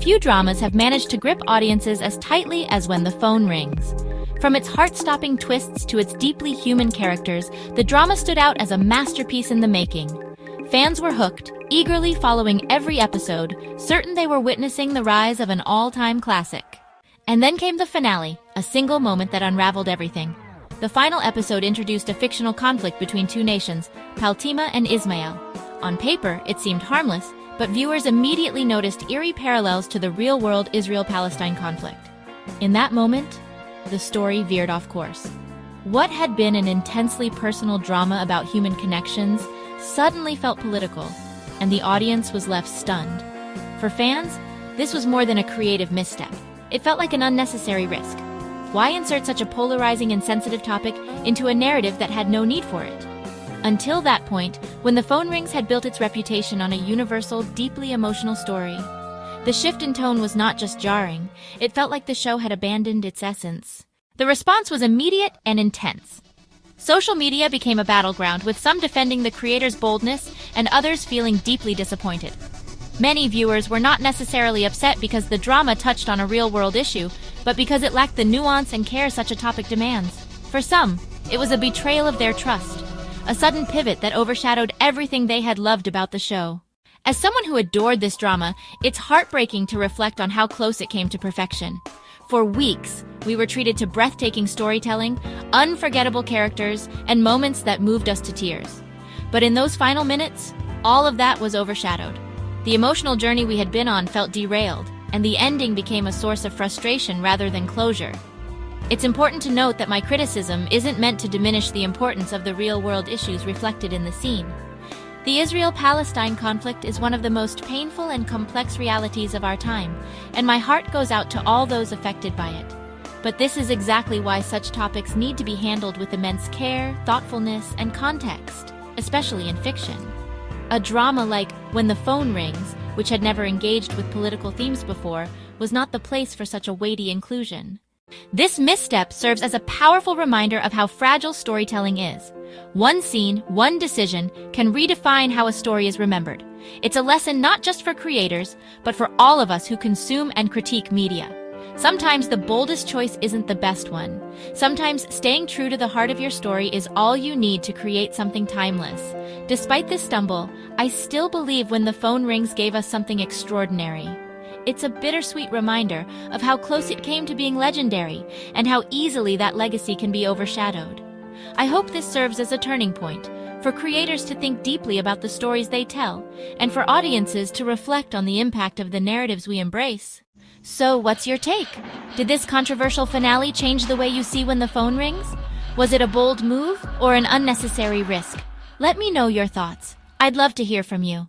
Few dramas have managed to grip audiences as tightly as When the Phone Rings. From its heart-stopping twists to its deeply human characters, the drama stood out as a masterpiece in the making. Fans were hooked, eagerly following every episode, certain they were witnessing the rise of an all-time classic. And then came the finale, a single moment that unraveled everything. The final episode introduced a fictional conflict between two nations, Paltima and Ismail. On paper, it seemed harmless, but viewers immediately noticed eerie parallels to the real-world Israel-Palestine conflict. In that moment, the story veered off course. What had been an intensely personal drama about human connections suddenly felt political, and the audience was left stunned. For fans, this was more than a creative misstep. It felt like an unnecessary risk. Why insert such a polarizing and sensitive topic into a narrative that had no need for it? Until that point, When the Phone Rings had built its reputation on a universal, deeply emotional story. The shift in tone was not just jarring, it felt like the show had abandoned its essence. The response was immediate and intense. Social media became a battleground, with some defending the creator's boldness and others feeling deeply disappointed. Many viewers were not necessarily upset because the drama touched on a real-world issue, but because it lacked the nuance and care such a topic demands. For some, it was a betrayal of their trust, a sudden pivot that overshadowed everything they had loved about the show. As someone who adored this drama, it's heartbreaking to reflect on how close it came to perfection. For weeks, we were treated to breathtaking storytelling, unforgettable characters, and moments that moved us to tears. But in those final minutes, all of that was overshadowed. The emotional journey we had been on felt derailed, and the ending became a source of frustration rather than closure. It's important to note that my criticism isn't meant to diminish the importance of the real-world issues reflected in the scene. The Israel-Palestine conflict is one of the most painful and complex realities of our time, and my heart goes out to all those affected by it. But this is exactly why such topics need to be handled with immense care, thoughtfulness, and context, especially in fiction. A drama like When the Phone Rings, which had never engaged with political themes before, was not the place for such a weighty inclusion. This misstep serves as a powerful reminder of how fragile storytelling is. One scene, one decision, can redefine how a story is remembered. It's a lesson not just for creators, but for all of us who consume and critique media. Sometimes the boldest choice isn't the best one. Sometimes staying true to the heart of your story is all you need to create something timeless. Despite this stumble, I still believe When the Phone Rings gave us something extraordinary. It's a bittersweet reminder of how close it came to being legendary, and how easily that legacy can be overshadowed. I hope this serves as a turning point, for creators to think deeply about the stories they tell, and for audiences to reflect on the impact of the narratives we embrace. So, what's your take? Did this controversial finale change the way you see When the Phone Rings? Was it a bold move or an unnecessary risk? Let me know your thoughts. I'd love to hear from you.